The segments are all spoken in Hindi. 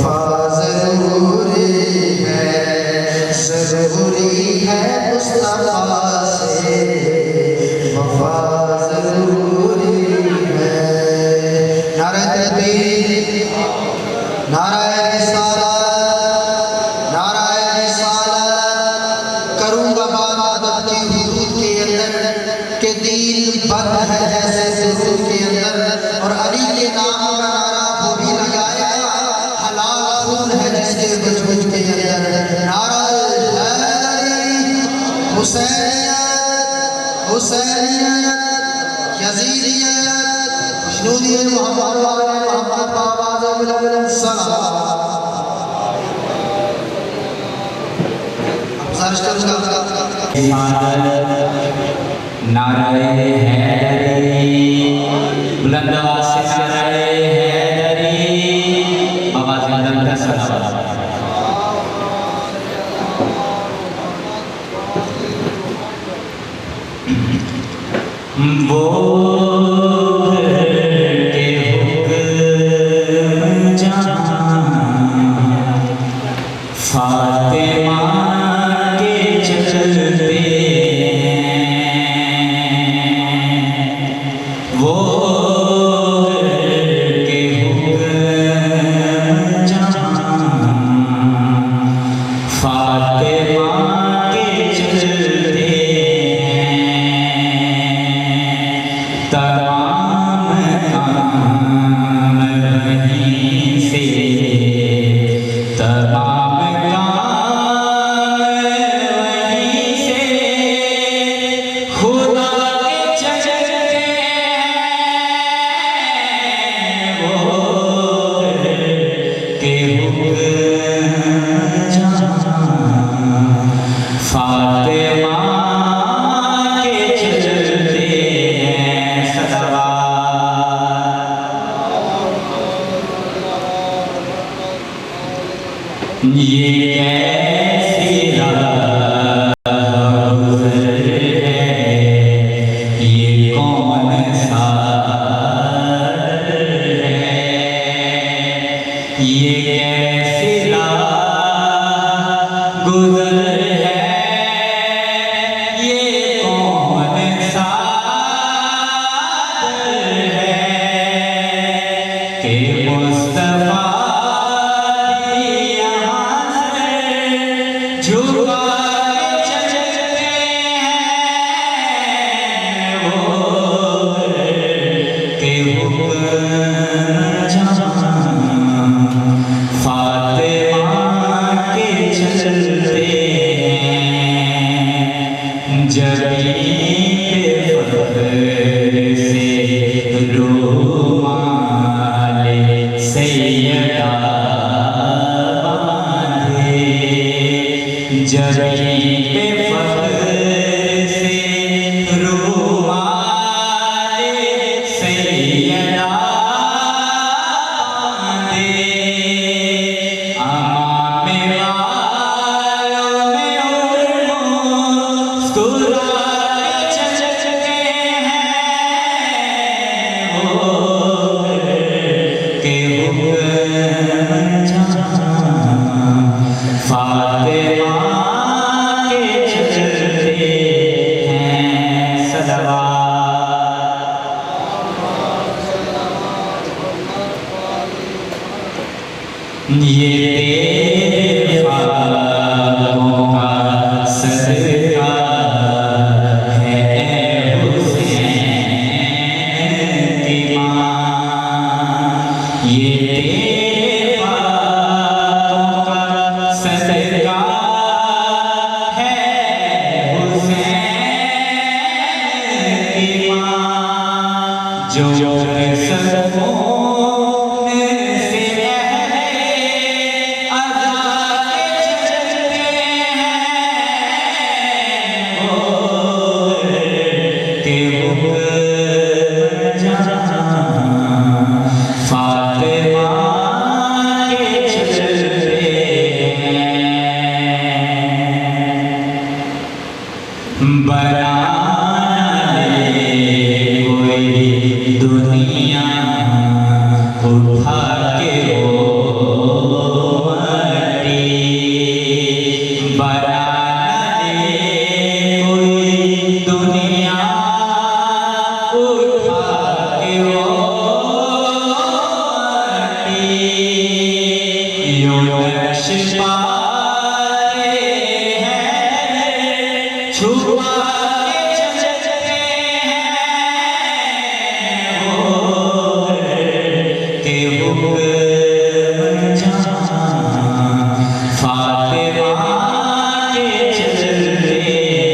वफा ज़रूरी है मुस्तफ़ा से वफा ज़रूरी है। नारे तकबीर, नारे रिसालत, नारे रिसालत। करूँगा बात अदब की हुदूद के अंदर के दिल बंद है जैसे सुरूर के अंदर, और अली के नाम का नारा वो भी लगाएगा हलाल खून है जिसके वजूद के अंदर। नारा हुसैनियत, हुसैनियत, यज़ीदियत, मशनूदियत, मोहम्मद वाले मोहम्मद बाबाज़ बुलंद सलाम। नारे हैदरी, बुलंद आवाज़ से नारे हैदरी, आवाज़ बुलंद सलाम। वो के हुक्म जान फातिमा के चलते, वो के हुक्म जान फातिमा के चलते, तमाम काम वहीं से, तमाम काम वहीं से, खुदा के चलते वो के हुक्म जान फातिमा के चलते हैं। ये कैसी राह गुज़र है, ये कौन सा है, ये कैसी राह गुज़र है, ये कौन सा है कि मुस्तफ़ा झुका के चलते हैं वो के हुक्म जान फातिमा के चलते हैं। जबीन फख्र से रुमाले सैयदा जबीन पे फख्र से रुमाले सैयदा बांधे, अमाम वालों में मुस्कुरा के चलते हैं वो के हुक्म जान फातिमा के चलते हैं। सलावत। ये तेरे ख्वाबों का सदका है हुसैन की माँ, ये तेरे ख्वाबों का सदका है हुसैन की माँ, जो सदकों से फातिमा यूं नक्श पाए हैं छुपा के चलते हैं वो के हुक्म जहां फातिमा के चलते हैं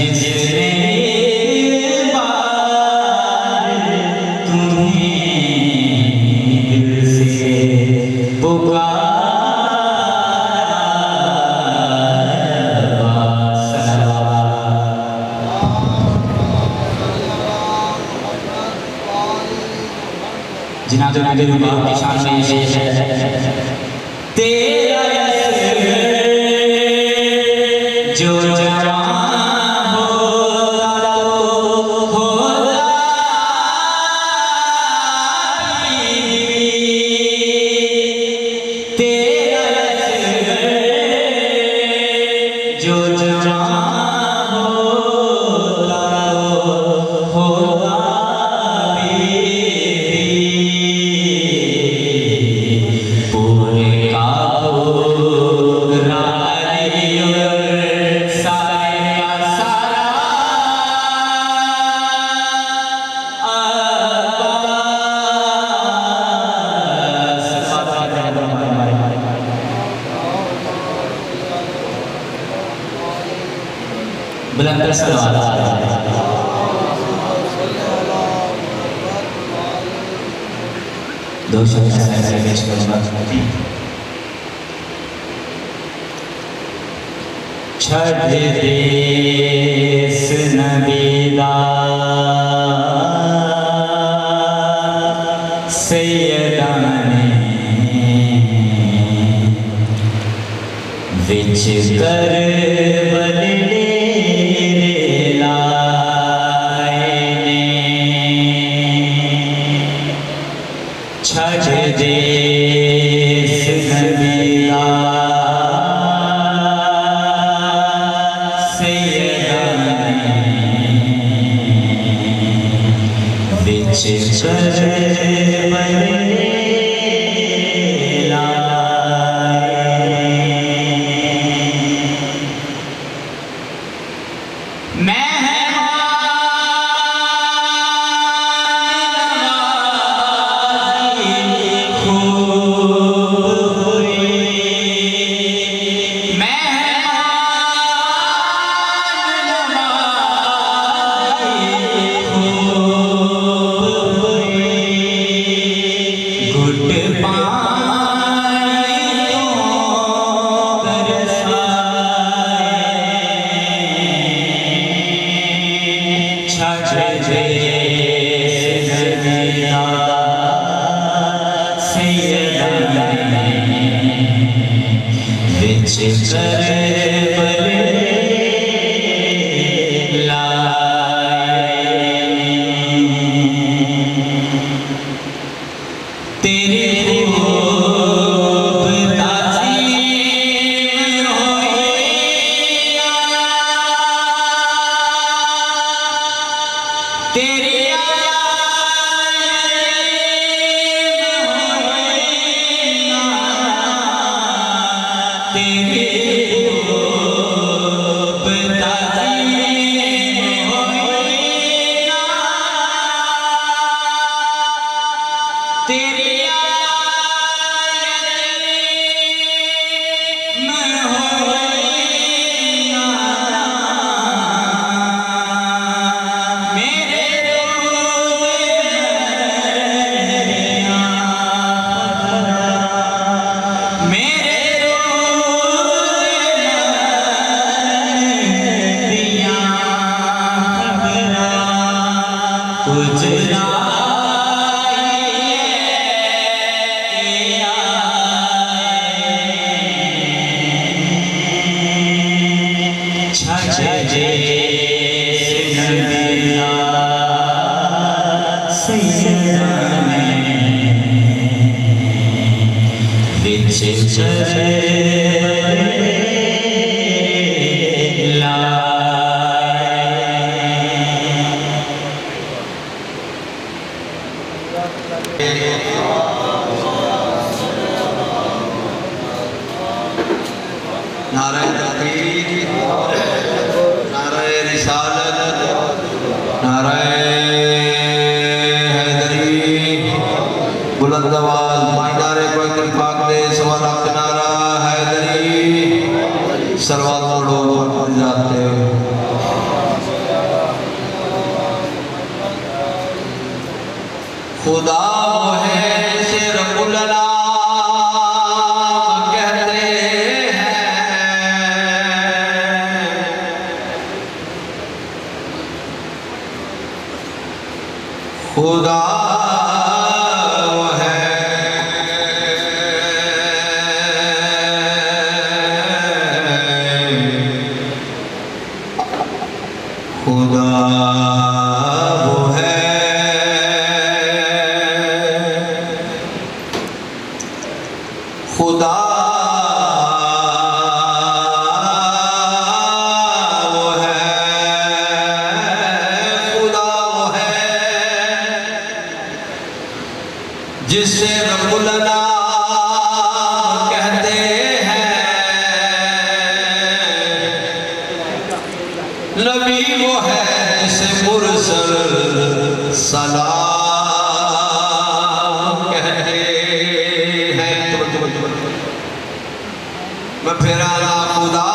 जिसने दिलरुबा की शान में ये शेर है। तेरा असर जो जवां होता तो होता तेरा असर जो जवां होता तो होता पूरे बुलंद सलवात दो शब्द से पेश करूंगा। छठ देश नबीदा सैयदाने विच कर बदले छठ देश नबीदा सैयदाने विच कर बदले नारे तकबीर, नारे रिसालत, नारे हैदरी, बुलंद आवाज़ माइनारे कोई पाक दे सवाला नारा हैदरी सरवात पढ़ो जाते खुदा वो है जिसे रब्बुल आलम कहते हैं। खुदा वो है मुरसल सलाम कहते हैं। मैं फिर आला खुदा